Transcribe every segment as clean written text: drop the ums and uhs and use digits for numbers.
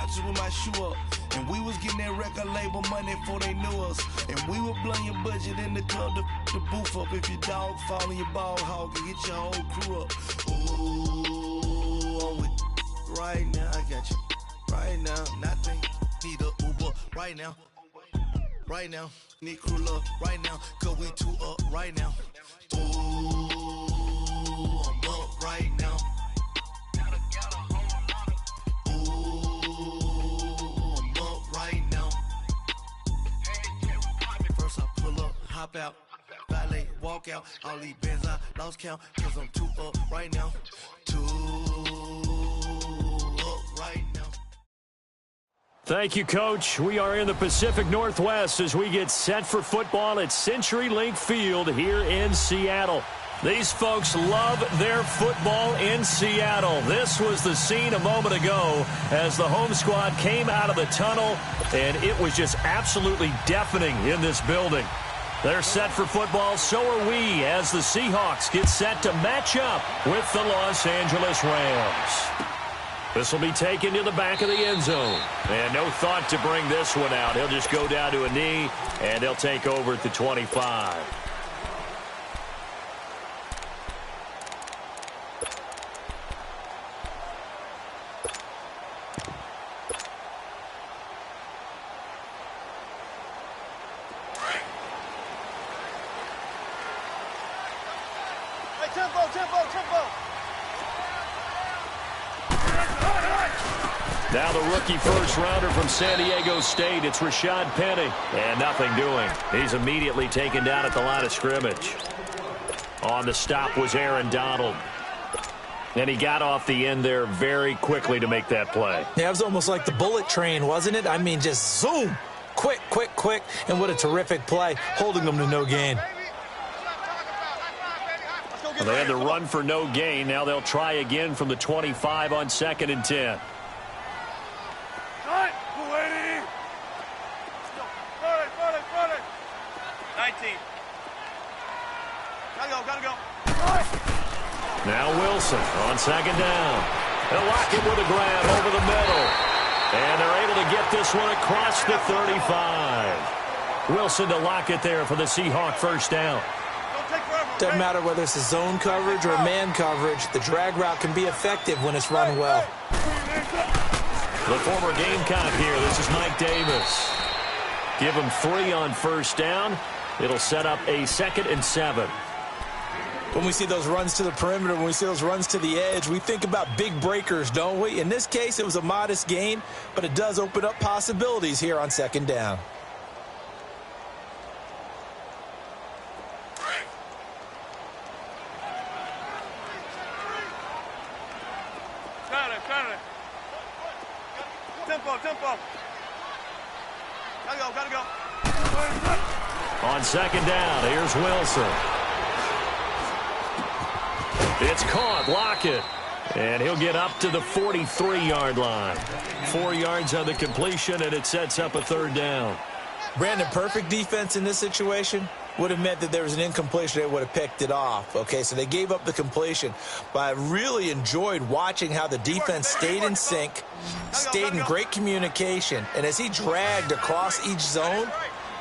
couches with my shoe up. And we was getting that record label money before they knew us. And we were blowing your budget in the club to the booth up. If your dog fall in your ball hog and get your whole crew up. Ooh, I'm with right now. I got you right now. Nothing. Need a Uber right now. Right now. Need crew love right now. Cause we two up right now. Ooh, I'm up right now. Hop out, valet, walk out. All these bands I lost count, cause I'm too up right now. Too up right now. Thank you, Coach. We are in the Pacific Northwest as we get set for football at CenturyLink Field here in Seattle. These folks love their football in Seattle. This was the scene a moment ago as the home squad came out of the tunnel, and it was just absolutely deafening in this building. They're set for football, so are we, as the Seahawks get set to match up with the Los Angeles Rams. This will be taken to the back of the end zone. And no thought to bring this one out. He'll just go down to a knee, and they'll take over at the 25. Now the rookie first-rounder from San Diego State, it's Rashad Penny, and nothing doing. He's immediately taken down at the line of scrimmage. On the stop was Aaron Donald. And he got off the end there very quickly to make that play. Yeah, it was almost like the bullet train, wasn't it? I mean, just zoom, quick, quick, quick, and what a terrific play, holding them to no gain. Well, they had to run for no gain. Now they'll try again from the 25 on 2nd and 10. 19. Gotta go. Now Wilson on 2nd down. They'll lock it with a grab over the middle. And they're able to get this one across the 35. Wilson to lock it there for the Seahawk first down. Doesn't matter whether it's a zone coverage or a man coverage, the drag route can be effective when it's run well. The former Gamecock here. This is Mike Davis. Give him 3 on first down. It'll set up a 2nd and 7. When we see those runs to the perimeter, when we see those runs to the edge, we think about big breakers, don't we? In this case, it was a modest gain, but it does open up possibilities here on 2nd down. Tempo. Gotta go. On 2nd down, here's Wilson. It's caught, Lockett. And he'll get up to the 43-yard line. 4 yards on the completion, and it sets up a 3rd down. Brandon, perfect defense in this situation would have meant that there was an incompletion. They would have picked it off. Okay, so they gave up the completion. But I really enjoyed watching how the defense stayed in sync, stayed in great communication. And as he dragged across each zone,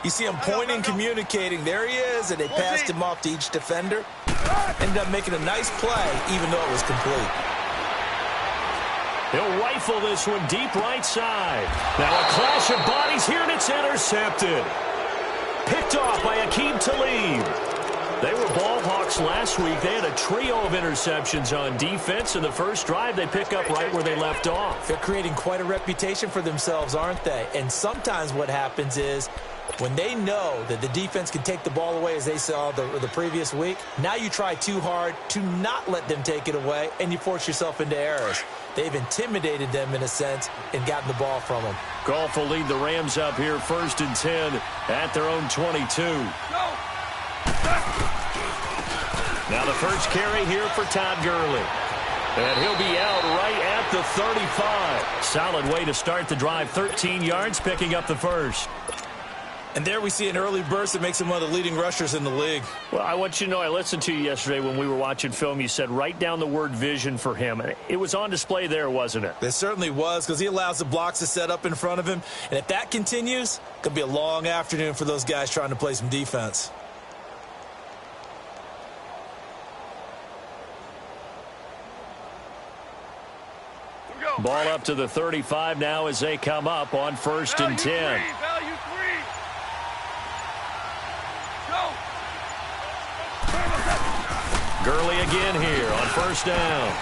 you see him pointing, communicating. There he is, and they passed him off to each defender. Ended up making a nice play, even though it was complete. He'll rifle this one deep right side. Now a clash of bodies here, and it's intercepted. Picked off by Akeem Talib. They were ball hawks last week. They had a trio of interceptions on defense. In the first drive, they pick up right where they left off. They're creating quite a reputation for themselves, aren't they? And sometimes what happens is when they know that the defense can take the ball away, as they saw the previous week, now you try too hard to not let them take it away, and you force yourself into errors. They've intimidated them in a sense and gotten the ball from them. Goff will lead the Rams up here 1st and 10 at their own 22. Now the first carry here for Todd Gurley. And he'll be out right at the 35. Solid way to start the drive. 13 yards, picking up the first. And there we see an early burst that makes him one of the leading rushers in the league. Well, I want you to know, I listened to you yesterday when we were watching film. You said write down the word vision for him. It was on display there, wasn't it? It certainly was, because he allows the blocks to set up in front of him. And if that continues, it could be a long afternoon for those guys trying to play some defense. Ball up to the 35 now as they come up on 1st and 10. Value three. Go. Gurley again here on 1st down.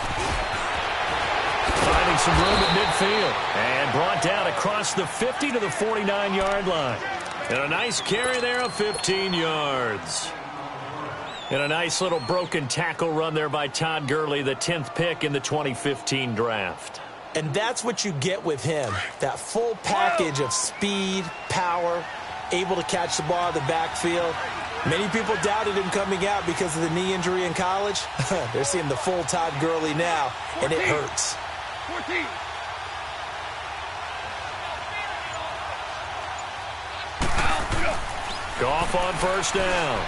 Finding some room at midfield. And brought down across the 50 to the 49-yard line. And a nice carry there of 15 yards. And a nice little broken tackle run there by Todd Gurley, the 10th pick in the 2015 draft. And that's what you get with him, that full package of speed, power, able to catch the ball out of the backfield. Many people doubted him coming out because of the knee injury in college. They're seeing the full Todd Gurley now, and it hurts. 14. Goff on 1st down.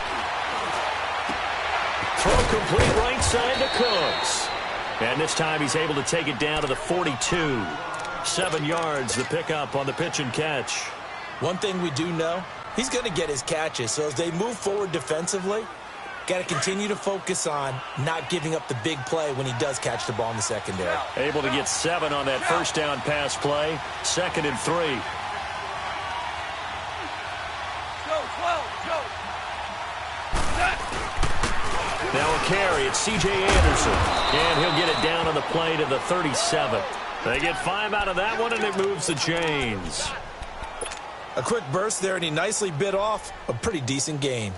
Throw complete right side to Cooks. And this time he's able to take it down to the 42. 7 yards, the pickup on the pitch and catch. One thing we do know, he's going to get his catches. So as they move forward defensively, got to continue to focus on not giving up the big play when he does catch the ball in the secondary. Able to get 7 on that 1st down pass play. 2nd and 3. Go, 12, go. Now a carry, it's C.J. Anderson. And he'll get it down on the play to the 37. They get 5 out of that one, and it moves the chains. A quick burst there, and he nicely bit off a pretty decent gain.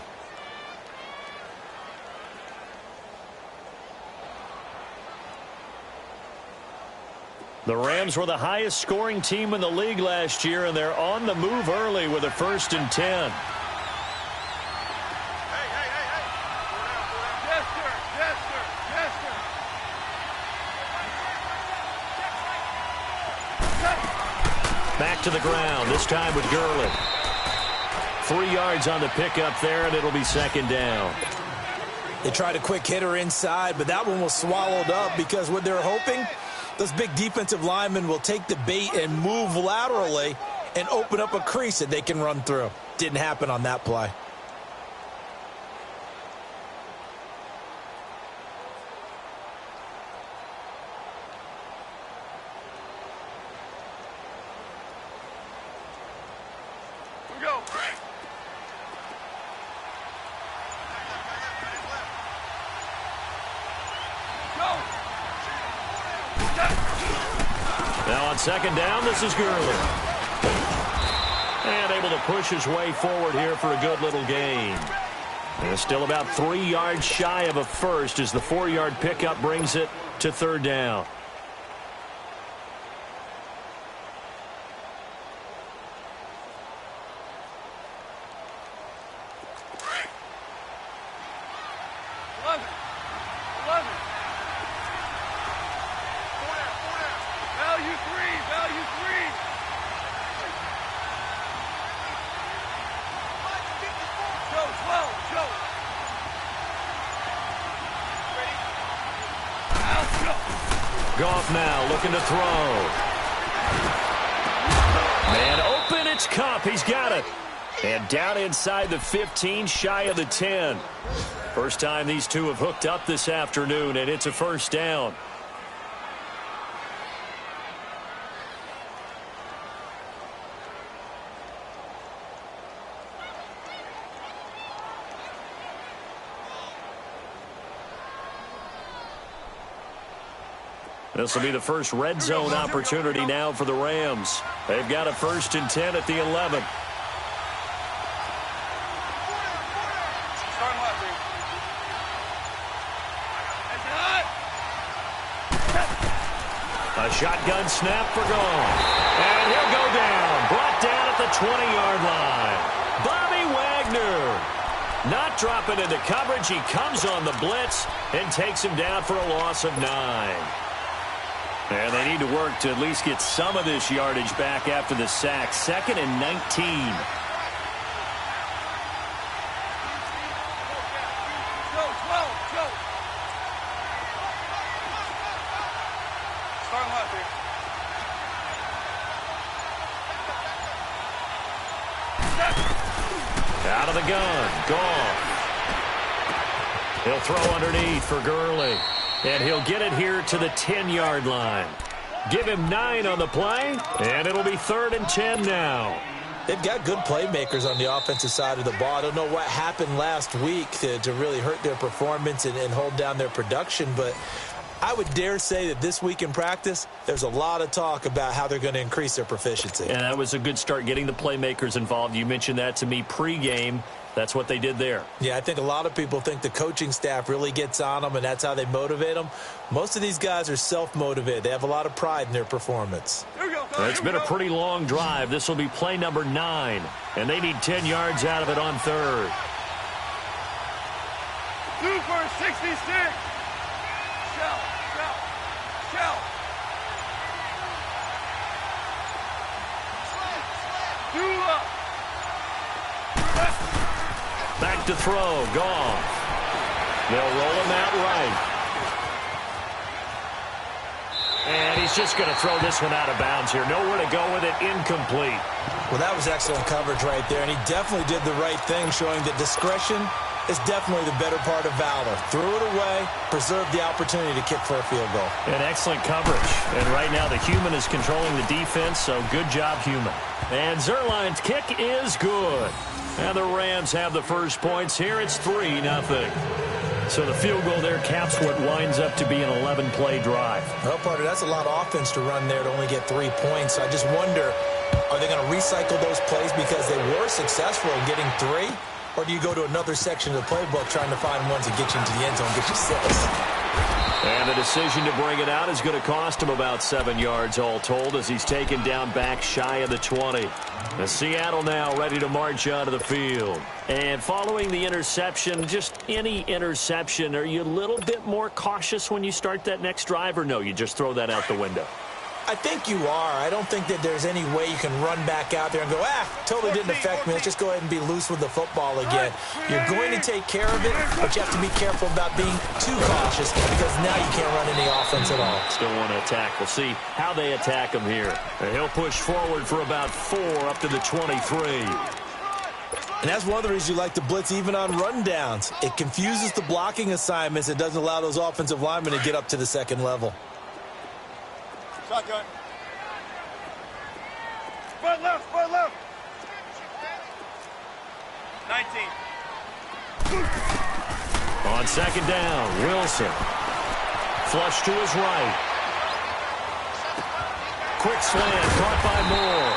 The Rams were the highest scoring team in the league last year, and they're on the move early with a 1st and 10. Back to the ground, this time with Gurley. 3 yards on the pickup there, and it'll be 2nd down. They tried a quick hitter inside, but that one was swallowed up because what they're hoping, those big defensive linemen will take the bait and move laterally and open up a crease that they can run through. Didn't happen on that play. Now on 2nd down, this is Gurley. And able to push his way forward here for a good little gain. And it's still about 3 yards shy of a first as the 4-yard pickup brings it to 3rd down. Goff now looking to throw. Man open, it's Kupp. He's got it. And down inside the 15, shy of the 10. First time these two have hooked up this afternoon, and it's a 1st down. This will be the first red zone opportunity now for the Rams. They've got a 1st and 10 at the 11. A shotgun snap for Goff. And he'll go down. Brought down at the 20-yard line. Bobby Wagner. Not dropping into coverage. He comes on the blitz and takes him down for a loss of 9. And they need to work to at least get some of this yardage back after the sack. 2nd and 19. Run left here. Out of the gun. Gone. He'll throw underneath for Gurley. And he'll get it here to the 10-yard line. Give him 9 on the play, and it'll be 3rd and 10 now. They've got good playmakers on the offensive side of the ball. I don't know what happened last week to really hurt their performance and hold down their production, but I would dare say that this week in practice, there's a lot of talk about how they're going to increase their proficiency. And that was a good start, getting the playmakers involved. You mentioned that to me pregame. That's what they did there. Yeah, I think a lot of people think the coaching staff really gets on them, and that's how they motivate them. Most of these guys are self-motivated. They have a lot of pride in their performance. It's been a pretty long drive. This will be play number 9, and they need 10 yards out of it on 3rd. 2 for 66. Shell. Back to throw. Goff. They'll roll him out right. And he's just going to throw this one out of bounds here. Nowhere to go with it. Incomplete. Well, that was excellent coverage right there, and he definitely did the right thing, showing that discretion is definitely the better part of valor. Threw it away, preserved the opportunity to kick for a field goal. And excellent coverage. And right now the human is controlling the defense, so good job, human. And Zuerlein's kick is good. And the Rams have the first points here. It's 3-0. So the field goal there caps what winds up to be an 11-play drive. Well, partner, that's a lot of offense to run there to only get 3 points. So I just wonder, are they going to recycle those plays because they were successful in getting 3? Or do you go to another section of the playbook trying to find ones that get you into the end zone, get you 6? And the decision to bring it out is going to cost him about 7 yards all told as he's taken down back shy of the 20. And Seattle now ready to march onto the field. And following the interception, just any interception, are you a little bit more cautious when you start that next drive, or no, you just throw that out the window? I think you are. I don't think that there's any way you can run back out there and go, totally didn't affect me. Let's just go ahead and be loose with the football again. You're going to take care of it, but you have to be careful about being too cautious because now you can't run any offense at all. Still want to attack. We'll see how they attack him here. And he'll push forward for about 4 up to the 23. And that's one of the reasons you like to blitz even on rundowns. It confuses the blocking assignments. It doesn't allow those offensive linemen to get up to the second level. Shotgun. Front left. 19. On second down, Wilson. Flush to his right. Quick slant, caught by Moore.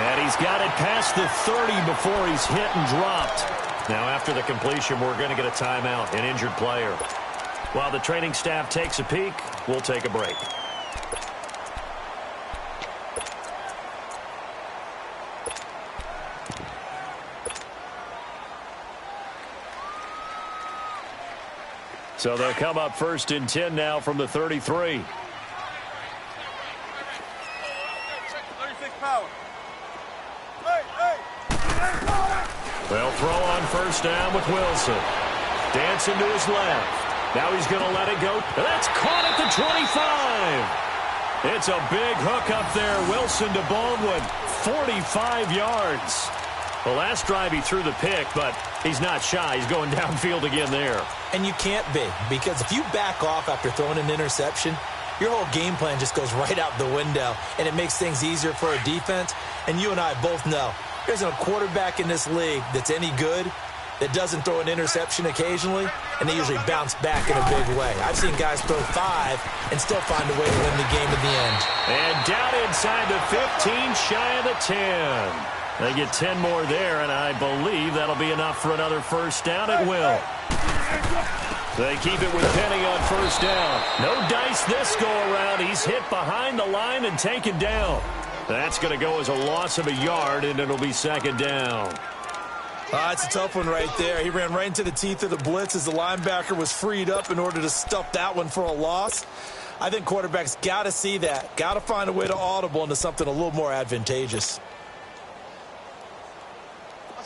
And he's got it past the 30 before he's hit and dropped. Now after the completion, we're going to get a timeout, an injured player. While the training staff takes a peek, we'll take a break. So they'll come up 1st and 10 now from the 33. 36 power. They'll throw on 1st down with Wilson. Dancing to his left. Now he's going to let it go. That's caught at the 25. It's a big hook up there. Wilson to Baldwin. 45 yards. The last drive he threw the pick, but he's not shy. He's going downfield again there. And you can't be, because if you back off after throwing an interception, your whole game plan just goes right out the window, and it makes things easier for a defense. And you and I both know there's a quarterback in this league that's any good that doesn't throw an interception occasionally, and they usually bounce back in a big way. I've seen guys throw 5 and still find a way to win the game at the end. And down inside the 15, shy of the 10. They get 10 more there, and I believe that'll be enough for another 1st down. It will. They keep it with Penny on 1st down. No dice this go-around. He's hit behind the line and taken down. That's going to go as a loss of a yard, and it'll be 2nd down. It's a tough one right there. He ran right into the teeth of the blitz as the linebacker was freed up in order to stuff that one for a loss. I think quarterbacks got to see that. Got to find a way to audible into something a little more advantageous.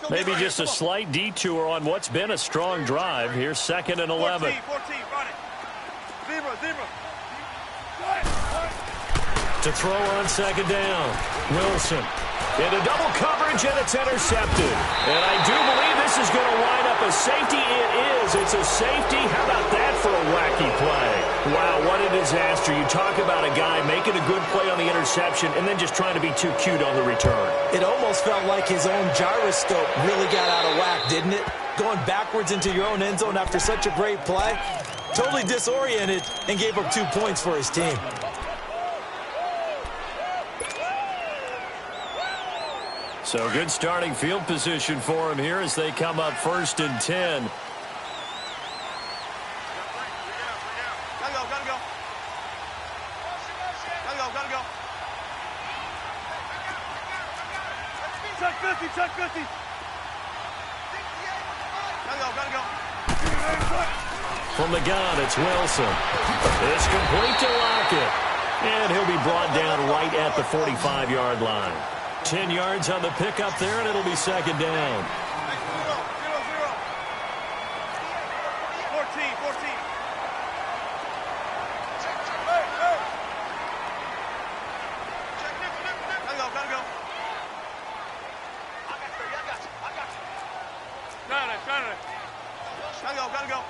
Maybe just a slight detour on what's been a strong drive. Here's 2nd and 11. 14, run it. Zebra. To throw on second down. Wilson. Into double coverage, and it's intercepted. And I do believe this is going to wind up a safety. It is. It's a safety. How about that for a wacky play? Wow, what a disaster. You talk about a guy making a good play on the interception and then just trying to be too cute on the return. It almost felt like his own gyroscope really got out of whack, didn't it? Going backwards into your own end zone after such a great play. Totally disoriented and gave up 2 points for his team. So good starting field position for him here as they come up 1st and 10. Gotta go. Check 50. Gotta go. From the gun, it's Wilson. It's complete to Lockett. And he'll be brought down right at the 45-yard line. 10 yards on the pickup there, and it'll be second down. 14. Gotta go. Gotta go.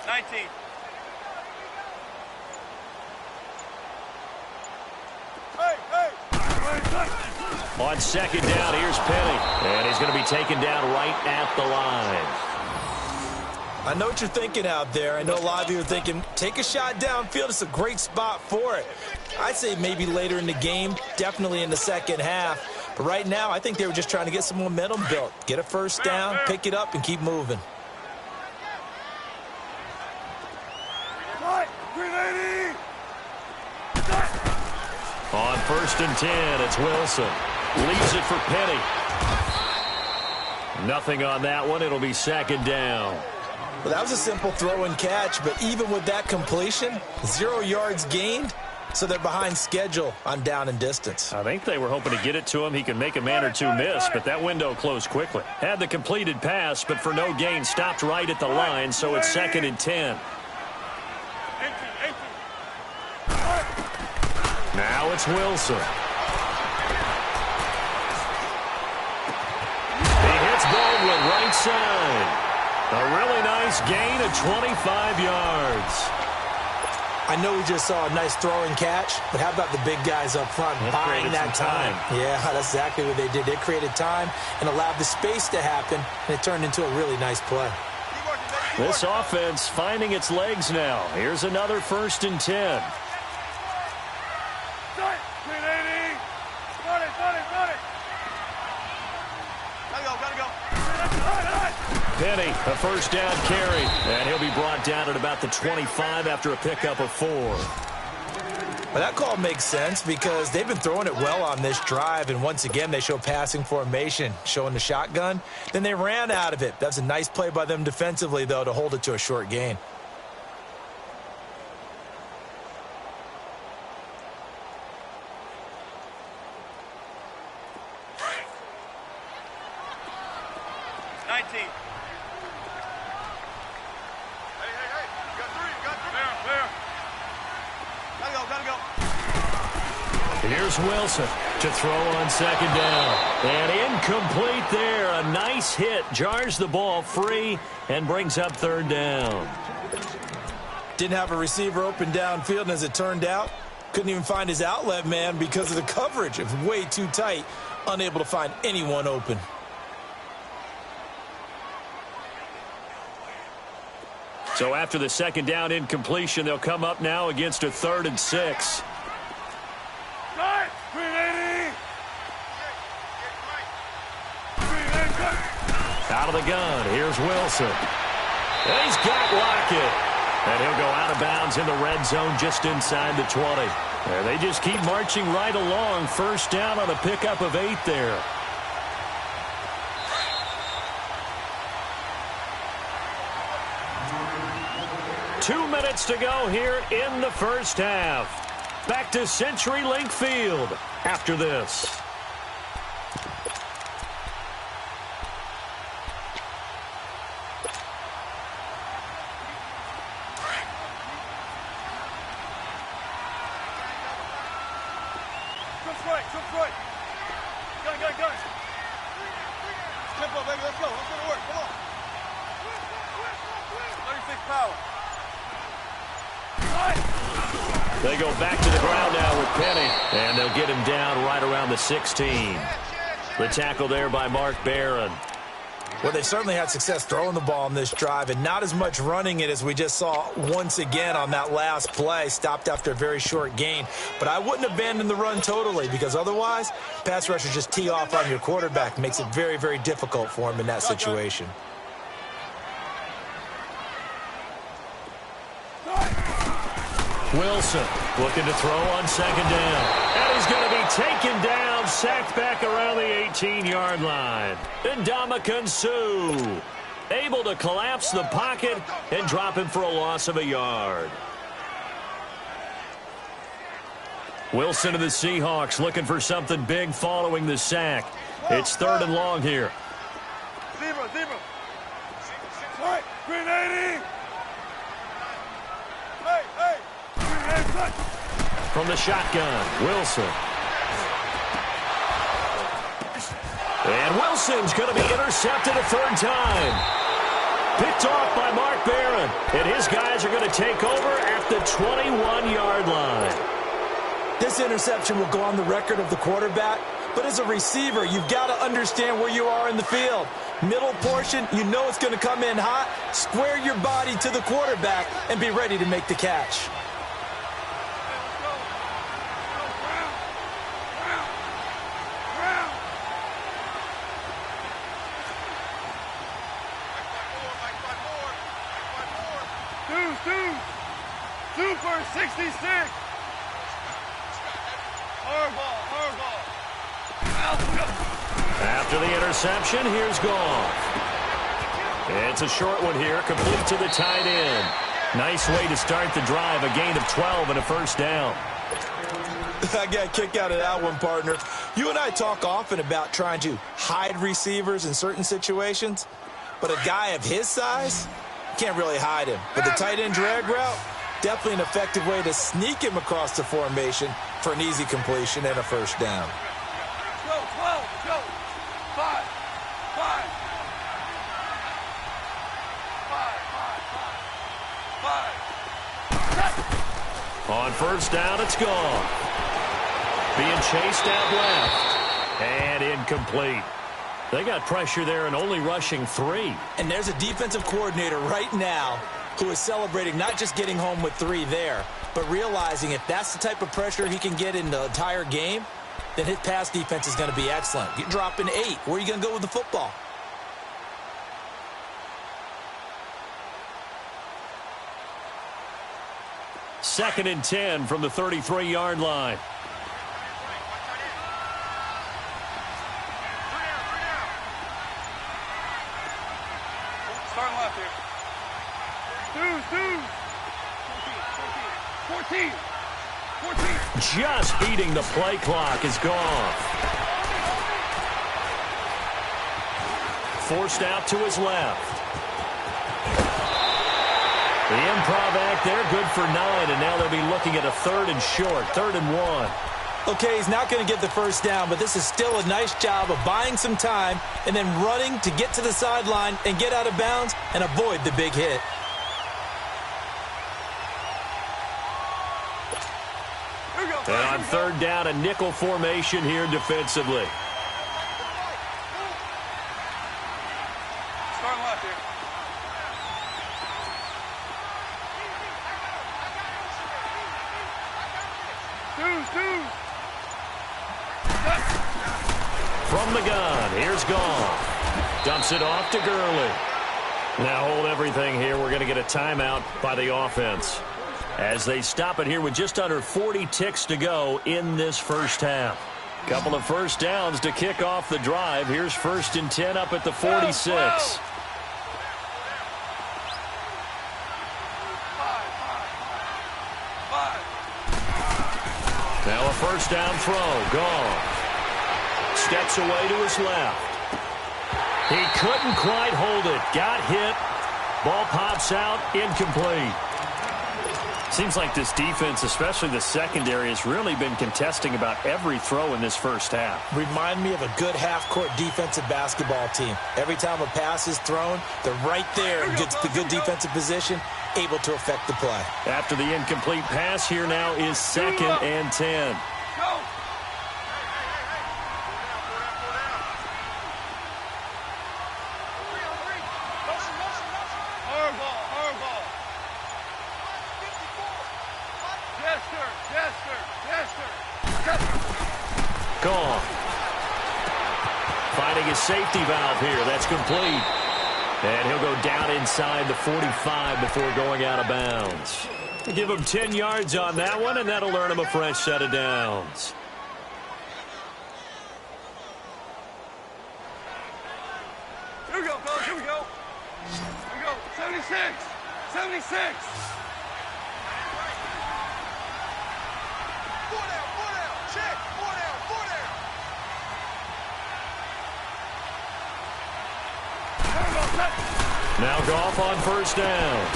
19. On second down, here's Penny. And he's going to be taken down right at the line. I know what you're thinking out there. I know a lot of you are thinking, take a shot downfield. It's a great spot for it. I'd say maybe later in the game, definitely in the second half. But right now, I think they were just trying to get some momentum built. Get a first down, pick it up, and keep moving. On 1st and 10, it's Wilson. Leaves it for Penny. Nothing on that one. It'll be second down. Well, that was a simple throw and catch, but even with that completion, 0 yards gained, so they're behind schedule on down and distance. I think they were hoping to get it to him. He could make a man or two miss, but that window closed quickly. Had the completed pass, but for no gain, stopped right at the line, so it's 2nd and 10. Now it's Wilson. He hits Baldwin right side. A really nice gain of 25 yards. I know we just saw a nice throw and catch, but how about the big guys up front buying that time? Yeah, that's exactly what they did. They created time and allowed the space to happen, and it turned into a really nice play. This offense finding its legs now. Here's another 1st and 10. Penny, a first down carry, and he'll be brought down at about the 25 after a pickup of 4. Well, that call makes sense because they've been throwing it well on this drive, and once again they show passing formation, showing the shotgun. Then they ran out of it. That's a nice play by them defensively, though, to hold it to a short gain. Here's Wilson to throw on second down. And incomplete there. A nice hit. Jars the ball free and brings up 3rd down. Didn't have a receiver open downfield, and as it turned out, couldn't even find his outlet man because of the coverage. It was way too tight. Unable to find anyone open. So after the second down incompletion, they'll come up now against a 3rd and 6. Out of the gun, here's Wilson. And he's got Lockett. And he'll go out of bounds in the red zone just inside the 20. And they just keep marching right along. First down on a pickup of 8 there. Two minutes to go here in the first half. Back to CenturyLink Field after this. front. Gun. Tempo, baby, let's go. Let's go to work. Come on. 36 power. They go back to the ground now with Penny, and they'll get him down right around the 16. The tackle there by Mark Barron. Well, they certainly had success throwing the ball on this drive and not as much running it as we just saw once again on that last play. Stopped after a very short gain. But I wouldn't abandon the run totally because otherwise, pass rushers just tee off on your quarterback. Makes it very, very difficult for him in that situation. Wilson looking to throw on second down. And he's going to be taken down, sacked back around the 18-yard line. Ndamukong Suh able to collapse the pocket and drop him for a loss of a yard. Wilson of the Seahawks looking for something big following the sack. It's 3rd and long here. Zebra. Right, green 80. Hey. From the shotgun, Wilson. And Wilson's going to be intercepted a 3rd time. Picked off by Mark Barron. And his guys are going to take over at the 21-yard line. This interception will go on the record of the quarterback. But as a receiver, you've got to understand where you are in the field. Middle portion, you know it's going to come in hot. Square your body to the quarterback and be ready to make the catch. Super 66. Hardball. After the interception, here's Goff. It's a short one here, complete to the tight end. Nice way to start the drive, a gain of 12 and a 1st down. I got a kick out of that one, partner. You and I talk often about trying to hide receivers in certain situations, but a guy of his size, can't really hide him. But the tight end drag route, definitely an effective way to sneak him across the formation for an easy completion and a 1st down. Go, 12, go. 5. On 1st down, it's gone. Being chased out left. And incomplete. They got pressure there and only rushing 3. And there's a defensive coordinator right now who is celebrating not just getting home with 3 there, but realizing if that's the type of pressure he can get in the entire game, then his pass defense is going to be excellent. You're dropping 8. Where are you going to go with the football? Second and 10 from the 33-yard line. Starting left here. 14. Just beating the play clock is gone. Forced out to his left. The improv act there, good for 9, and now they'll be looking at a 3rd and short, 3rd and 1. Okay, he's not going to get the 1st down, but this is still a nice job of buying some time and then running to get to the sideline and get out of bounds and avoid the big hit. And on 3rd down, a nickel formation here defensively. Starting left here. From the gun, here's Goff. Dumps it off to Gurley. Now hold everything here. We're going to get a timeout by the offense as they stop it here with just under 40 ticks to go in this 1st half. Couple of 1st downs to kick off the drive. Here's 1st and 10 up at the 46. Now a 1st down throw. Goff steps away to his left. He couldn't quite hold it. Got hit. Ball pops out. Incomplete. Seems like this defense, especially the secondary, has really been contesting about every throw in this first half. Remind me of a good half-court defensive basketball team. Every time a pass is thrown, they're right there and gets the good defensive position, able to affect the play. After the incomplete pass, here now is 2nd and 10. Go. Gone. Finding his safety valve here. That's complete. And he'll go down inside the 45 before going out of bounds. Give him 10 yards on that one, and that'll earn him a fresh set of downs. Here we go, fellas. Here we go. Here we go. 76. 76. Now Goff on first down.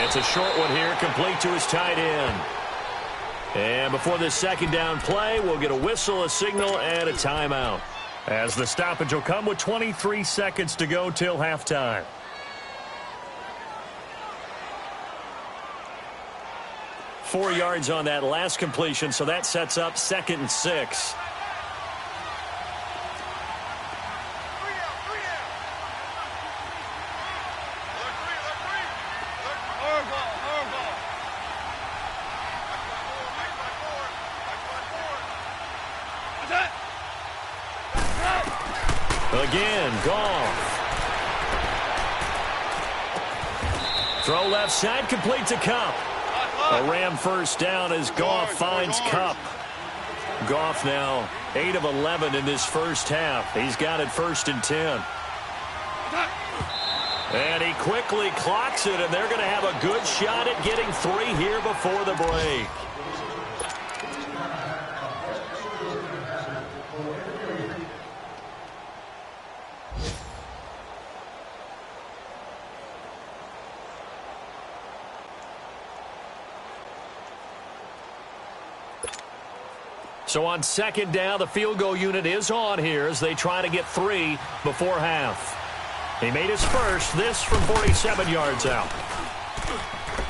It's a short one here, complete to his tight end. And before this second down play, we'll get a whistle, a signal, and a timeout, as the stoppage will come with 23 seconds to go till halftime. Four yards on that last completion, so that sets up 2nd and 6. Again, Goff. Throw left side, complete to Cup. A Ram first down as Goff finds Cup. Goff now 8 of 11 in this first half. He's got it 1st and 10. And he quickly clocks it, and they're going to have a good shot at getting 3 here before the break. So on second down, the field goal unit is on here as they try to get 3 before half. He made his first, this from 47 yards out.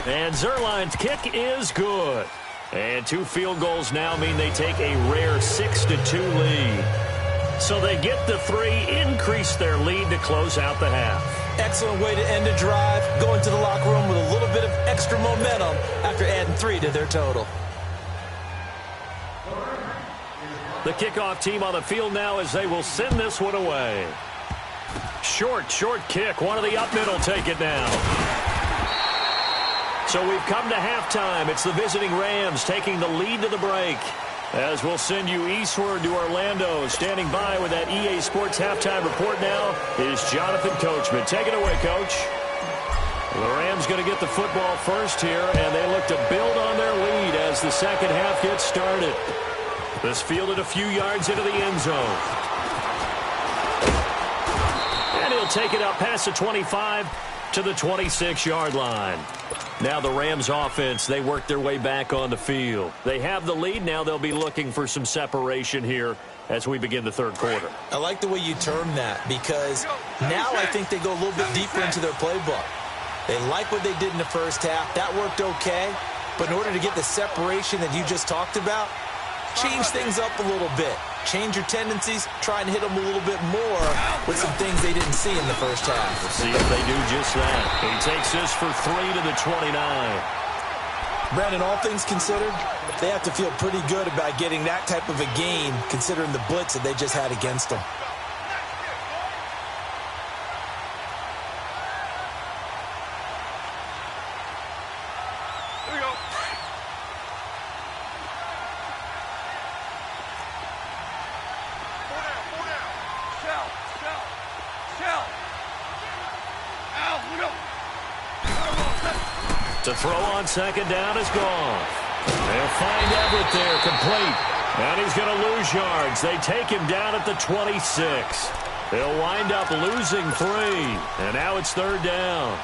And Zerline's kick is good. And 2 field goals now mean they take a rare 6-2 lead. So they get the 3, increase their lead to close out the half. Excellent way to end a drive, going to the locker room with a little bit of extra momentum after adding 3 to their total. The kickoff team on the field now as they will send this one away. Short kick. One of the up middle take it now. So we've come to halftime. It's the visiting Rams taking the lead to the break. As we'll send you eastward to Orlando. Standing by with that EA Sports halftime report now is Jonathan Coachman. Take it away, Coach. The Rams going to get the football first here, and they look to build on their lead as the second half gets started. This fielded a few yards into the end zone. And he'll take it up past the 25 to the 26-yard line. Now the Rams offense, they work their way back on the field. They have the lead. Now they'll be looking for some separation here as we begin the third quarter. I like the way you term that, because now I think they go a little bit deeper into their playbook. They like what they did in the first half. That worked okay. But in order to get the separation that you just talked about, change things up a little bit. Change your tendencies. Try and hit them a little bit more with some things they didn't see in the first half. We'll see if they do just that. He takes this for 3 to the 29. Brandon, all things considered, they have to feel pretty good about getting that type of a gain, considering the blitz that they just had against them. To throw on second down is gone. They'll find Everett there, complete. And he's going to lose yards. They take him down at the 26. They'll wind up losing 3. And now it's third down.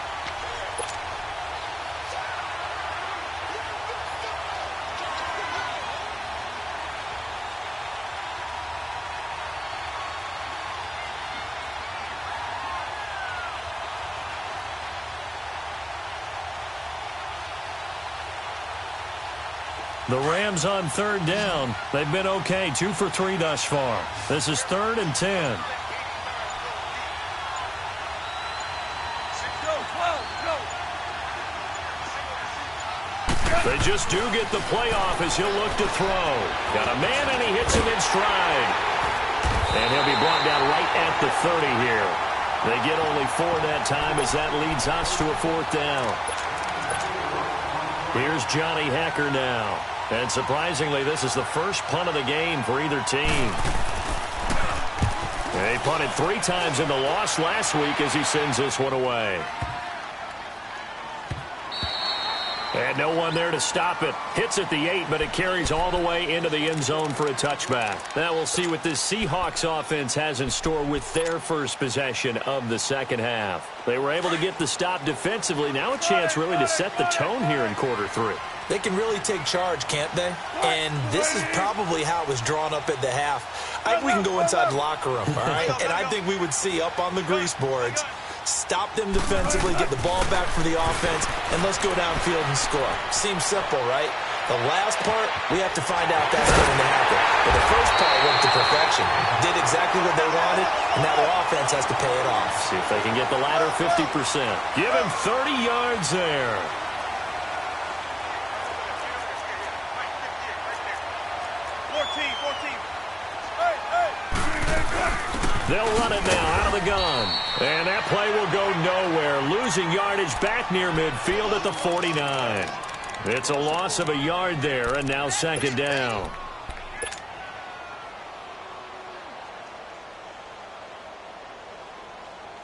The Rams on third down. They've been okay, 2 for 3 thus far. This is 3rd and 10. They just do get the playoff as he'll look to throw. Got a man, and he hits him in stride. And he'll be brought down right at the 30 here. They get only 4 that time as that leads us to a 4th down. Here's Johnny Hacker now. And surprisingly, this is the first punt of the game for either team. They punted 3 times in the loss last week as he sends this one away. And no one there to stop it. Hits at the 8, but it carries all the way into the end zone for a touchback. Now we'll see what this Seahawks offense has in store with their first possession of the second half. They were able to get the stop defensively. Now a chance really to set the tone here in quarter 3. They can really take charge, can't they? And this is probably how it was drawn up at the half. I think we can go inside the locker room, all right? And I think we would see up on the grease boards, stop them defensively, get the ball back for the offense, and let's go downfield and score. Seems simple, right? The last part, we have to find out that's going to happen. But the first part went to perfection. Did exactly what they wanted, and now their offense has to pay it off. See if they can get the latter 50%. Give him 30 yards there. 14. They'll run it now out of the gun. And that play will go nowhere. Losing yardage back near midfield at the 49. It's a loss of a yard there, and now 2nd down.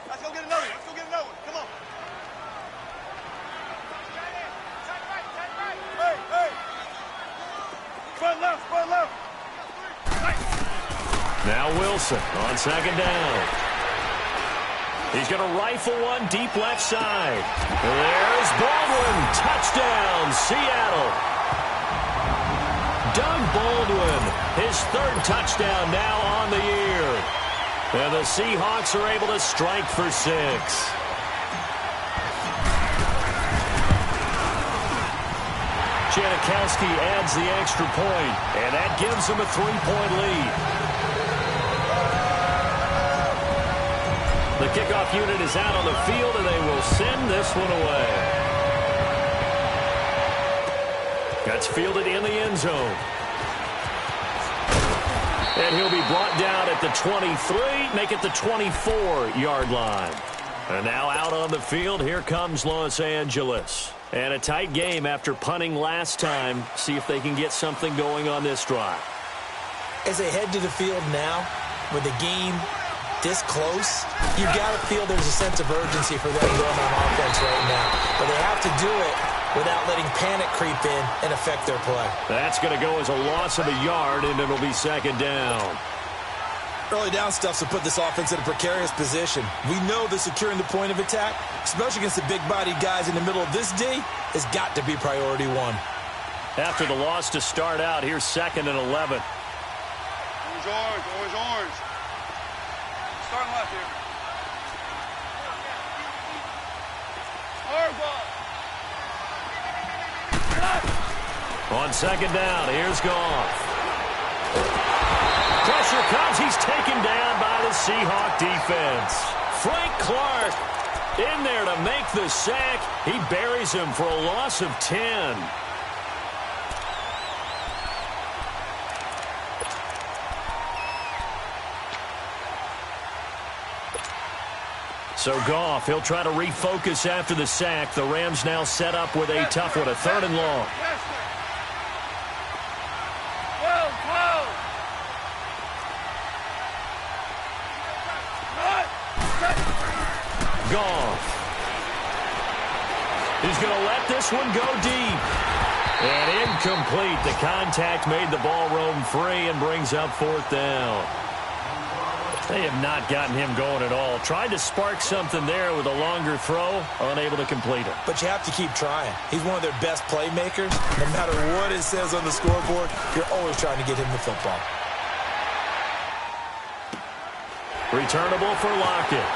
Let's go get another one. Come on. Hey. Front left. Now Wilson on 2nd down. He's going to rifle one deep left side. There's Baldwin. Touchdown, Seattle. Doug Baldwin, his 3rd touchdown now on the year. And the Seahawks are able to strike for 6. Janikowski adds the extra point, and that gives them a 3-point lead. The kickoff unit is out on the field, and they will send this one away. That's fielded in the end zone. And he'll be brought down at the 23, make it the 24-yard line. And now out on the field, here comes Los Angeles. And a tight game after punting last time. See if they can get something going on this drive. As they head to the field now, with the game this close, you got to feel there's a sense of urgency for them going on offense right now. But they have to do it without letting panic creep in and affect their play. That's going to go as a loss of a yard, and it'll be 2nd down. Early down stuffs will put this offense in a precarious position. We know that securing the point of attack, especially against the big-bodied guys in the middle of this D, has got to be priority 1. After the loss to start out, here's 2nd and 11. Orange. Starting left here. Hard ball. On 2nd down, here's Goff. Pressure comes. He's taken down by the Seahawk defense. Frank Clark in there to make the sack. He buries him for a loss of 10. So Goff, he'll try to refocus after the sack. The Rams now set up with a tough one, a 3rd and long. Goff. He's going to let this one go deep. And incomplete. The contact made the ball roam free and brings up 4th down. They have not gotten him going at all. Tried to spark something there with a longer throw, unable to complete it. But you have to keep trying. He's one of their best playmakers. No matter what it says on the scoreboard, you're always trying to get him the football. Returnable for Lockett.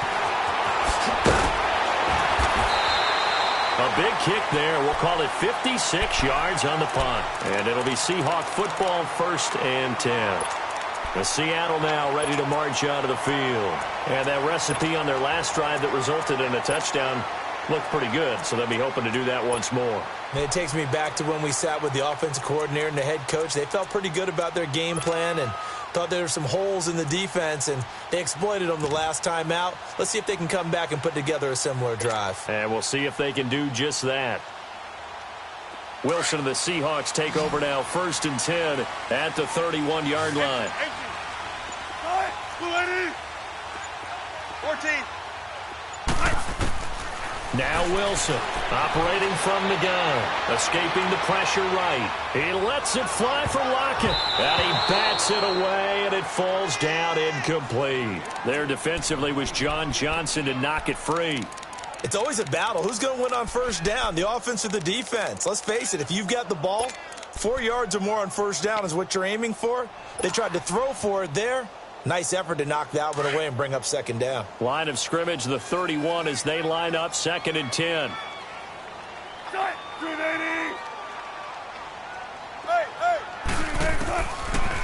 A big kick there. We'll call it 56 yards on the punt. And it'll be Seahawk football, 1st and 10. The Seattle now ready to march out of the field. And that recipe on their last drive that resulted in a touchdown looked pretty good, so they'll be hoping to do that once more. And it takes me back to when we sat with the offensive coordinator and the head coach. They felt pretty good about their game plan and thought there were some holes in the defense, and they exploited them the last time out. Let's see if they can come back and put together a similar drive. And we'll see if they can do just that. Wilson and the Seahawks take over now, 1st and 10 at the 31-yard line. 14. Now Wilson, operating from the gun, escaping the pressure right. He lets it fly for Lockett, and he bats it away, and it falls down incomplete. There defensively was John Johnson to knock it free. It's always a battle. Who's going to win on 1st down, the offense or the defense? Let's face it, if you've got the ball, 4 yards or more on 1st down is what you're aiming for. They tried to throw for it there. Nice effort to knock that one away and bring up 2nd down. Line of scrimmage, the 31 as they line up, 2nd and 10.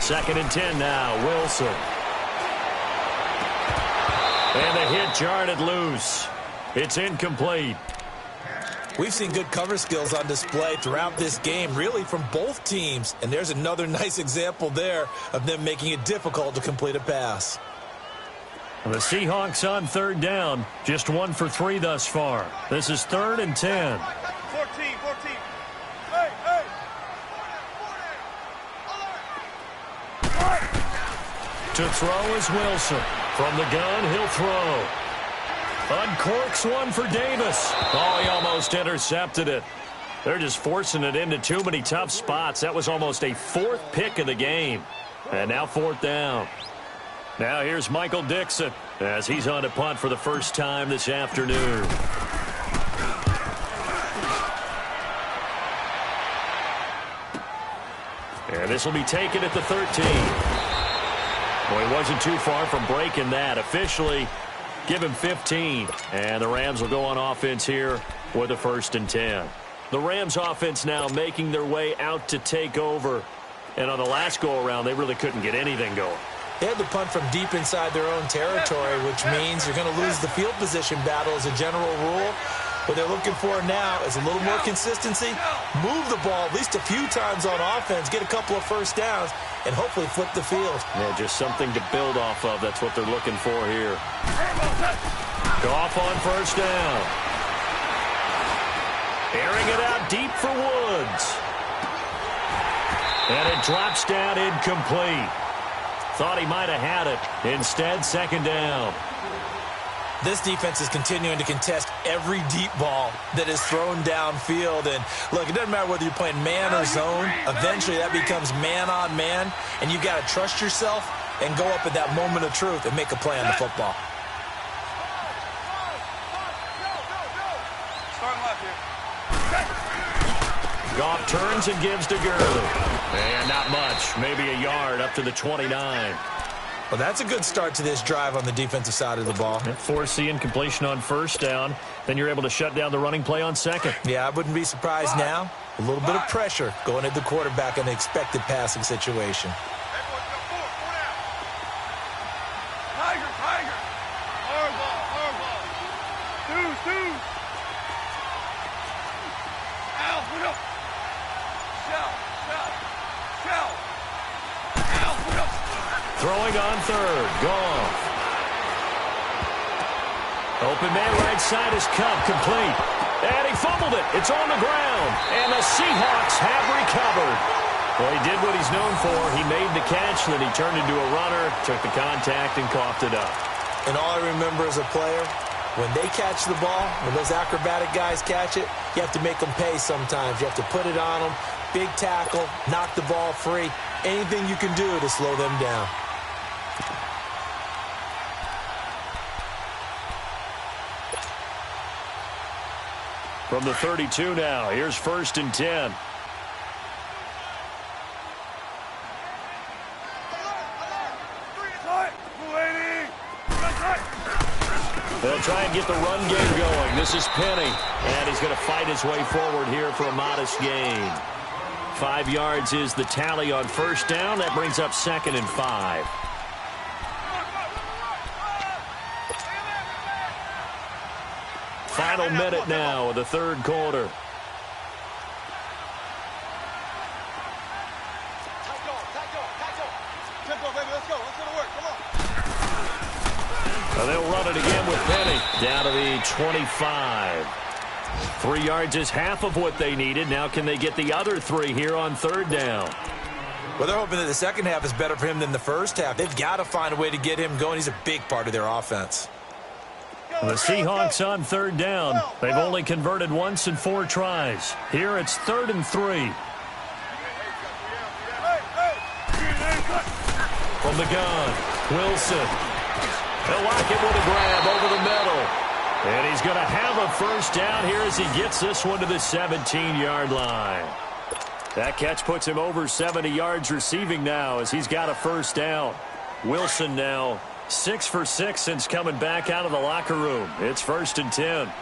Second and 10 now, Wilson. And the hit jarred it loose. It's incomplete. We've seen good cover skills on display throughout this game, really from both teams. And there's another nice example there of them making it difficult to complete a pass. The Seahawks on 3rd down, just 1 for 3 thus far. This is 3rd and 10. 14. To throw is Wilson. From the gun, he'll throw. Uncorks one for Davis. Oh, he almost intercepted it. They're just forcing it into too many tough spots. That was almost a 4th pick of the game. And now 4th down. Now here's Michael Dixon as he's on to punt for the first time this afternoon. And this will be taken at the 13. Well, he wasn't too far from breaking that. Officially, give him 15. And the Rams will go on offense here with a 1st and 10. The Rams offense now making their way out to take over. And on the last go-around, they really couldn't get anything going. They had to punt from deep inside their own territory, which means you're going to lose the field position battle as a general rule. What they're looking for now is a little more consistency, move the ball at least a few times on offense, get a couple of 1st downs, and hopefully flip the field. Yeah, just something to build off of. That's what they're looking for here. Goff on 1st down. Airing it out deep for Woods. And it drops down incomplete. Thought he might have had it. Instead, 2nd down. This defense is continuing to contest every deep ball that is thrown downfield. And look, it doesn't matter whether you're playing man or zone. Eventually, that becomes man on man. And you've got to trust yourself and go up at that moment of truth and make a play on the football. Goff turns and gives to Gurley. And not much. Maybe a yard up to the 29. Well, that's a good start to this drive on the defensive side of the ball. Force the incompletion on 1st down. Then you're able to shut down the running play on 2nd. Yeah, I wouldn't be surprised now. A little bit of pressure going at the quarterback in the expected passing situation. Tiger. Hardball. Deuce. Al, put up. Shell. Al, put up. Throwing on 3rd. Goff. Open man right side is Cup, complete. And he fumbled it. It's on the ground. And the Seahawks have recovered. Well, he did what he's known for. He made the catch, then he turned into a runner, took the contact, and coughed it up. And all I remember as a player, when they catch the ball, when those acrobatic guys catch it, you have to make them pay sometimes. You have to put it on them. Big tackle, knock the ball free. Anything you can do to slow them down. From the 32 now, here's 1st and 10. They'll try and get the run game going. This is Penny, and he's going to fight his way forward here for a modest gain. 5 yards is the tally on first down. That brings up 2nd and 5. Final minute now of the third quarter. Well, they'll run it again with Penny. Down to the 25. 3 yards is half of what they needed. Now can they get the other 3 here on third down? Well, they're hoping that the second half is better for him than the first half. They've got to find a way to get him going. He's a big part of their offense. The Seahawks on third down. They've only converted once in 4 tries. Here it's 3rd and 3. From the gun, Wilson. They'll lock it with a grab over the middle. And he's going to have a first down here as he gets this one to the 17-yard line. That catch puts him over 70 yards receiving now as he's got a first down. Wilson now 6 for 6 since coming back out of the locker room. It's 1st and 10.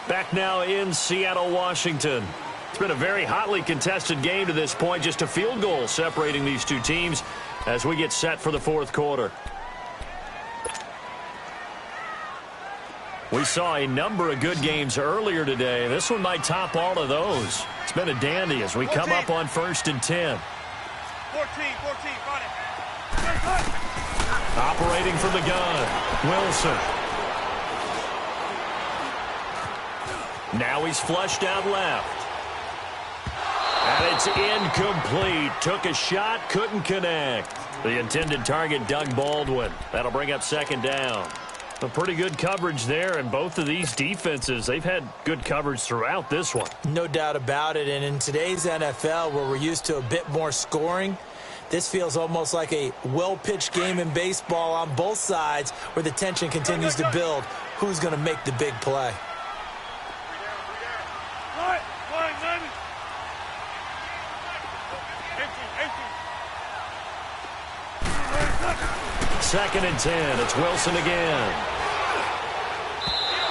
Back now in Seattle, Washington. It's been a very hotly contested game to this point. Just a field goal separating these two teams as we get set for the fourth quarter. We saw a number of good games earlier today. This one might top all of those. It's been a dandy as we come up on 1st and 10. 14, got it. Operating from the gun, Wilson. Now he's flushed out left. And it's incomplete. Took a shot, couldn't connect. The intended target, Doug Baldwin. That'll bring up 2nd down. A pretty good coverage there, and both of these defenses, they've had good coverage throughout this one. No doubt about it, and in today's NFL, where we're used to a bit more scoring, this feels almost like a well-pitched game in baseball on both sides where the tension continues to build. Who's going to make the big play? Second and 10. It's Wilson again.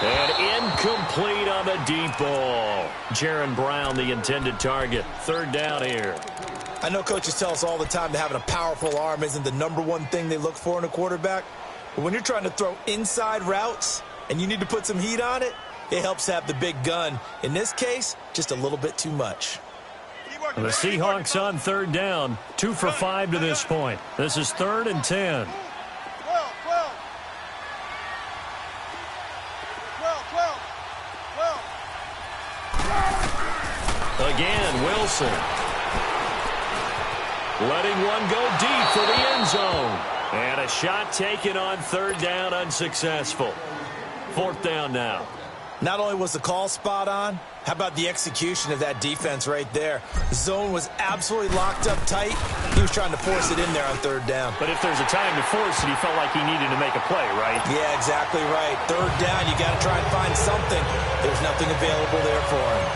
And incomplete on the deep ball. Jaron Brown, the intended target. 3rd down here. I know coaches tell us all the time that having a powerful arm isn't the #1 thing they look for in a quarterback. But when you're trying to throw inside routes and you need to put some heat on it, it helps have the big gun. In this case, just a little bit too much. The Seahawks on 3rd down. 2 for 5 to this point. This is 3rd and 10. Again, Wilson. Letting one go deep for the end zone. And a shot taken on 3rd down, unsuccessful. 4th down now. Not only was the call spot on, how about the execution of that defense right there? The zone was absolutely locked up tight. He was trying to force it in there on 3rd down. But if there's a time to force it, he felt like he needed to make a play, right? Yeah, exactly right. 3rd down, you got to try and find something. There's nothing available there for him.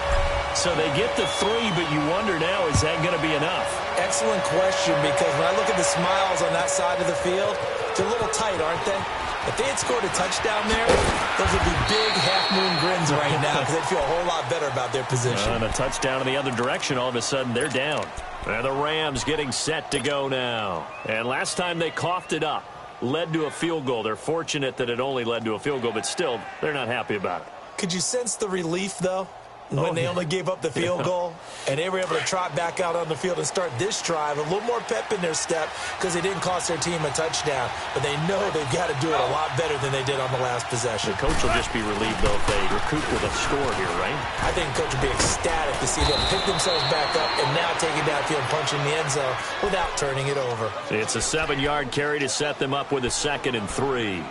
So they get the 3, but you wonder now, is that going to be enough? Excellent question, because when I look at the smiles on that side of the field, they're a little tight, aren't they? If they had scored a touchdown there, those would be big half-moon grins right now because they'd feel a whole lot better about their position. And a touchdown in the other direction, all of a sudden they're down. And the Rams getting set to go now. And last time they coughed it up, led to a field goal. They're fortunate that it only led to a field goal, but still, they're not happy about it. Could you sense the relief, though? When they only gave up the field goal, and they were able to trot back out on the field and start this drive, a little more pep in their step because they didn't cost their team a touchdown. But they know they've got to do it a lot better than they did on the last possession. The coach will just be relieved, though, if they recoup with a score here, right? I think the coach will be ecstatic to see them pick themselves back up and now take it downfield and punch in the end zone without turning it over. It's a 7-yard carry to set them up with a 2nd and 3.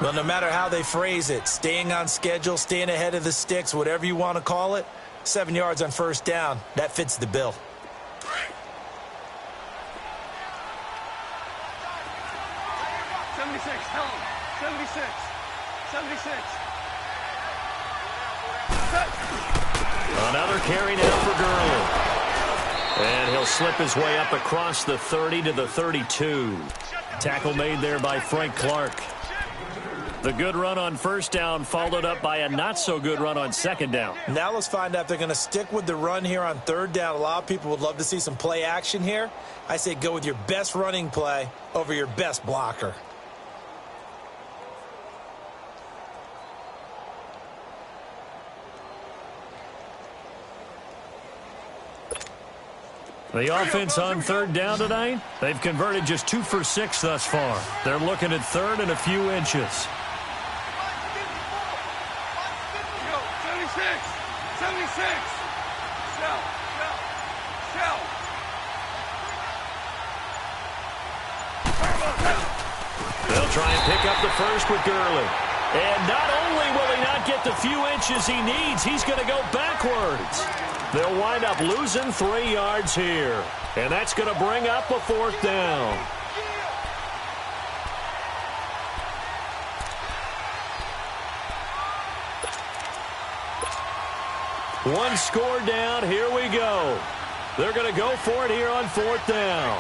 Well, no matter how they phrase it, staying on schedule, staying ahead of the sticks, whatever you want to call it, 7 yards on 1st down, that fits the bill. Tell him. 76. Another carry now for Gurley. And he'll slip his way up across the 30 to the 32. Tackle made there by Frank Clark. The good run on first down followed up by a not-so-good run on second down. Now let's find out if they're going to stick with the run here on third down. A lot of people would love to see some play action here. I say go with your best running play over your best blocker. The offense on third down tonight, they've converted just 2 for 6 thus far. They're looking at third and a few inches. 76. Shell. They'll try and pick up the first with Gurley. And not only will he not get the few inches he needs, he's going to go backwards. They'll wind up losing 3 yards here. And that's going to bring up a fourth down. One score down. Here we go. They're going to go for it here on fourth down.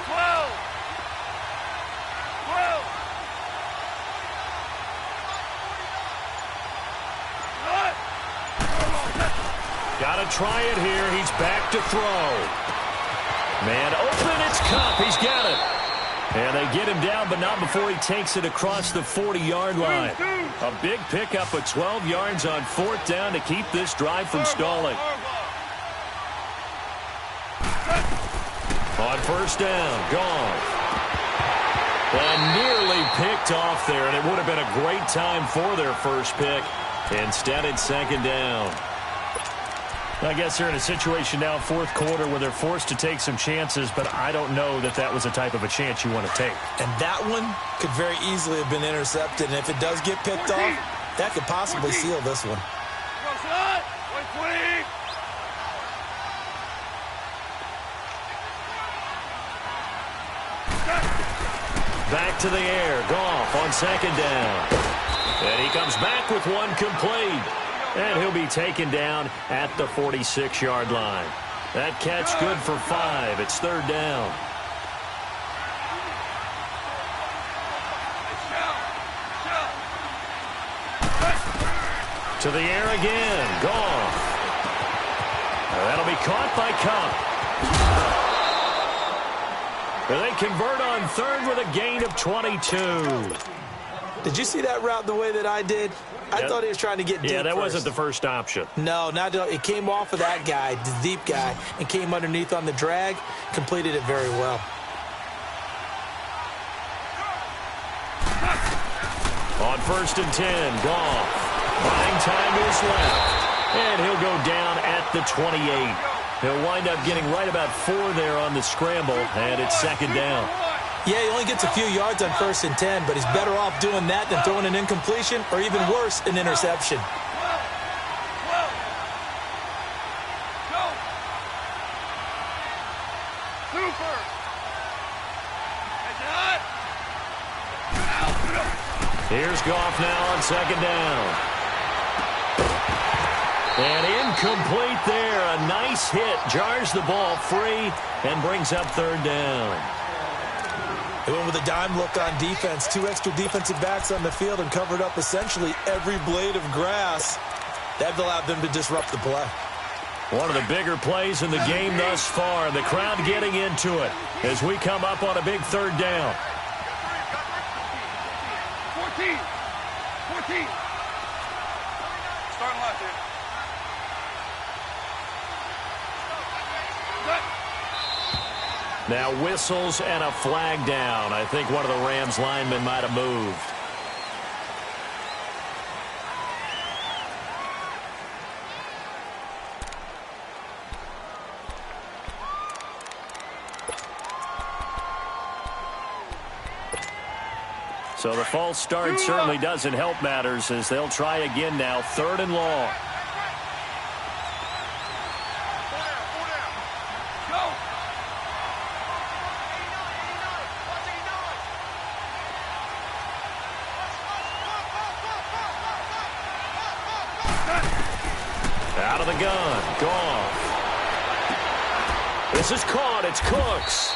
12. Got to try it here. He's back to throw. Man open. It's Cup. He's got it. And they get him down, but not before he takes it across the 40-yard line. A big pickup of 12 yards on fourth down to keep this drive from stalling. On first down, gone. And nearly picked off there, and it would have been a great time for their first pick. Instead, it's second down. I guess they're in a situation now, fourth quarter, where they're forced to take some chances, but I don't know that that was the type of a chance you want to take. And that one could very easily have been intercepted, and if it does get picked off, that could possibly seal this one. Back to the air, Goff on second down. And he comes back with one complete. And he'll be taken down at the 46-yard line. That catch good for 5. It's third down. To the air again. Goff. That'll be caught by Cup. They convert on third with a gain of 22. Did you see that route the way that I did? I thought he was trying to get deep. Yeah, that first. wasn't the first option. No, not it came off of that guy, the deep guy, and came underneath on the drag. Completed it very well. On first and 10, Goff. Buying time is left. And he'll go down at the 28. He'll wind up getting right about 4 there on the scramble, and it's second down. Yeah, he only gets a few yards on first and 10, but he's better off doing that than throwing an incompletion or even worse, an interception. Here's Goff now on second down. And incomplete there. A nice hit. Jars the ball free and brings up third down. They went with a dime look on defense. 2 extra defensive backs on the field and covered up essentially every blade of grass. That allowed them to disrupt the play. One of the bigger plays in the game thus far. The crowd getting into it as we come up on a big third down. 14. Starting left here. Now whistles and a flag down. I think one of the Rams linemen might have moved. So the false start certainly doesn't help matters as they'll try again now. Third and long. Out of the gun. Goff. This is caught. It's Cooks.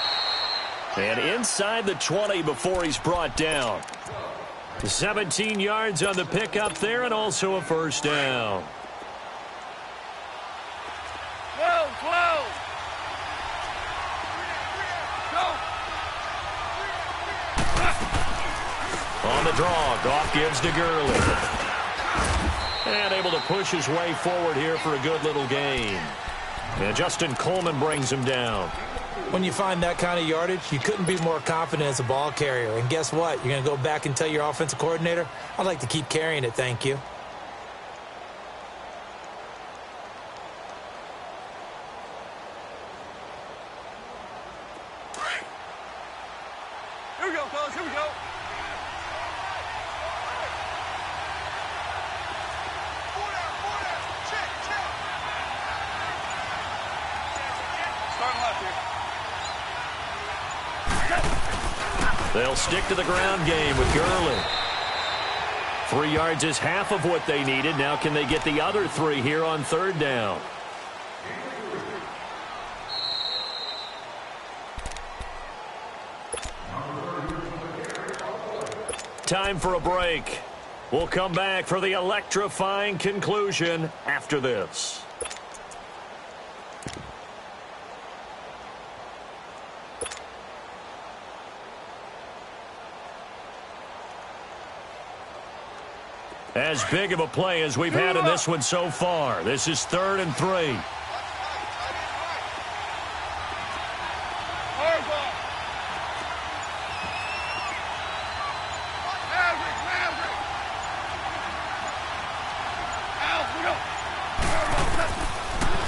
And inside the 20 before he's brought down. 17 yards on the pickup there and also a first down. 12. Go. On the draw, Goff gives to Gurley. And able to push his way forward here for a good little gain. And Justin Coleman brings him down. When you find that kind of yardage, you couldn't be more confident as a ball carrier. And guess what? You're going to go back and tell your offensive coordinator, I'd like to keep carrying it, thank you. Here we go, fellas. Here we go. Starting left here. They'll stick to the ground game with Gurley. 3 yards is half of what they needed. Now can they get the other 3 here on third down? Time for a break. We'll come back for the electrifying conclusion after this. As big of a play as we've had in this one so far. This is 3rd and 3.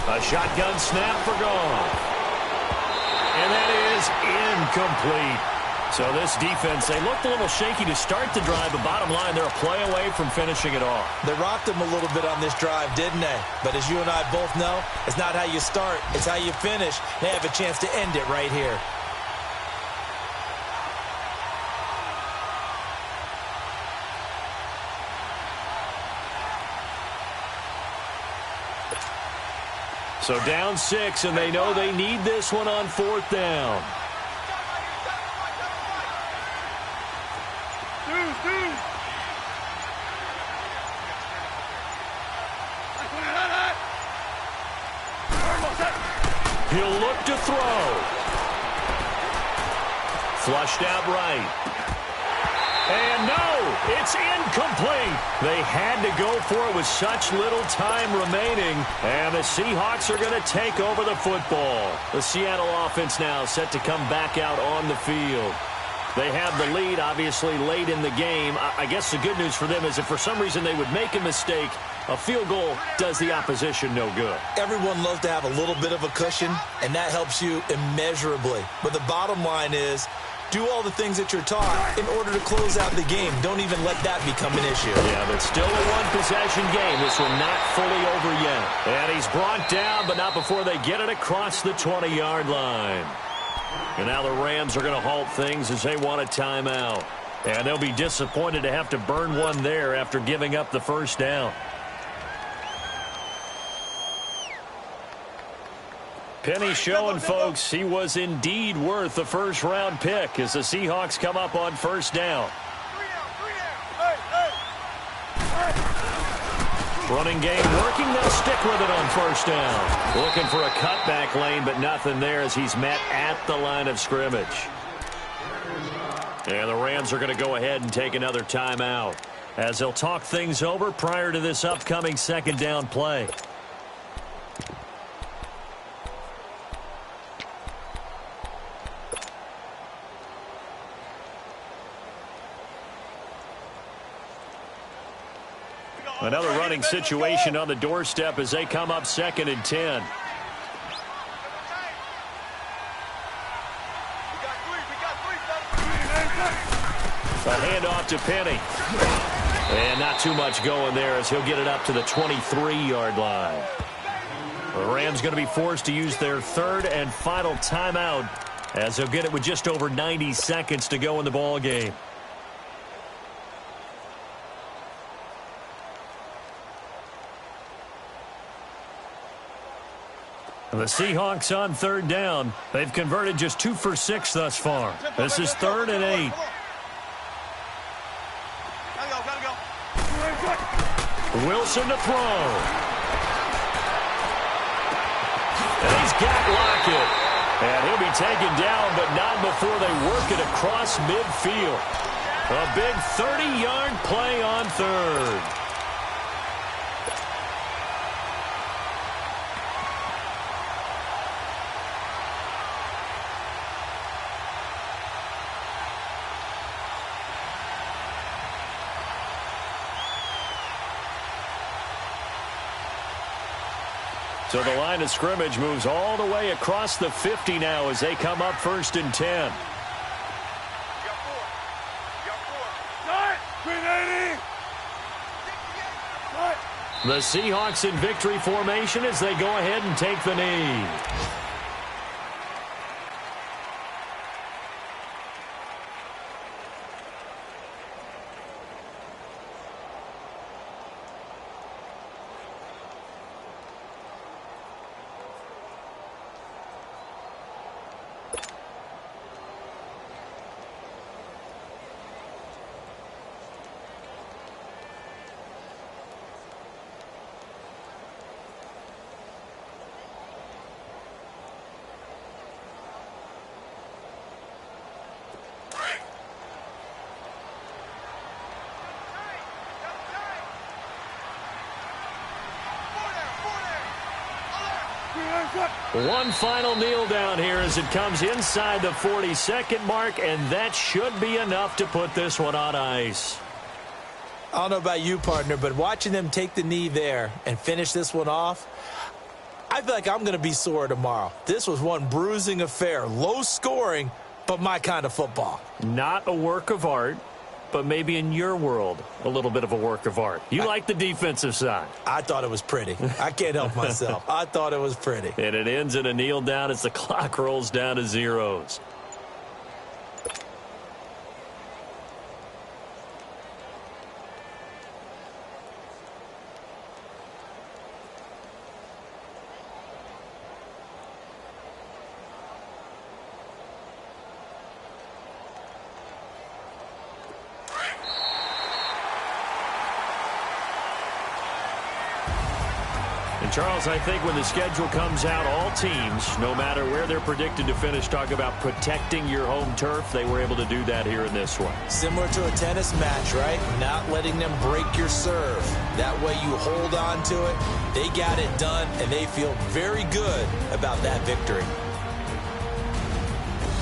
A shotgun snap for Goff. And that is incomplete. So this defense, they looked a little shaky to start the drive, but bottom line, they're a play away from finishing it off. They rocked them a little bit on this drive, didn't they? But as you and I both know, it's not how you start, it's how you finish. They have a chance to end it right here. So down 6, and they know they need this one on 4th down. He'll look to throw. Flushed out right. And no, it's incomplete. They had to go for it with such little time remaining. And the Seahawks are going to take over the football. The Seattle offense now set to come back out on the field. They have the lead, obviously, late in the game. I guess the good news for them is if for some reason they would make a mistake, a field goal does the opposition no good. Everyone loves to have a little bit of a cushion, and that helps you immeasurably. But the bottom line is, do all the things that you're taught in order to close out the game. Don't even let that become an issue. Yeah, but still a one-possession game. This one not fully over yet. And he's brought down, but not before they get it across the 20-yard line. And now the Rams are going to halt things as they want a timeout. And they'll be disappointed to have to burn one there after giving up the first down. Penny showing folks he was indeed worth the first-round pick as the Seahawks come up on first down. Running game working. They'll stick with it on first down. Looking for a cutback lane, but nothing there as he's met at the line of scrimmage. And the Rams are going to go ahead and take another timeout as they'll talk things over prior to this upcoming second down play. Another running situation on the doorstep as they come up 2nd and 10. A handoff to Penny. And not too much going there as he'll get it up to the 23-yard line. The Rams going to be forced to use their 3rd and final timeout as they'll get it with just over 90 seconds to go in the ball game. The Seahawks on third down. They've converted just 2 for 6 thus far. This is 3rd and 8. Gotta go. Wilson to throw. And he's got Lockett. And he'll be taken down, but not before they work it across midfield. A big 30-yard play on third. So the line of scrimmage moves all the way across the 50 now as they come up 1st and 10. The Seahawks in victory formation as they go ahead and take the knee. One final kneel down here as it comes inside the 40-second mark, and that should be enough to put this one on ice. I don't know about you, partner, but watching them take the knee there and finish this one off, I feel like I'm going to be sore tomorrow. This was one bruising affair, low scoring, but my kind of football. Not a work of art, but maybe in your world, a little bit of a work of art. You like the defensive side. I thought it was pretty. I can't help myself. I thought it was pretty. And it ends in a kneel down as the clock rolls down to zeros. And Charles, I think when the schedule comes out, all teams, no matter where they're predicted to finish, talk about protecting your home turf. They were able to do that here in this one. Similar to a tennis match, right? Not letting them break your serve. That way you hold on to it. They got it done, and they feel very good about that victory.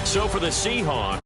So for the Seahawks,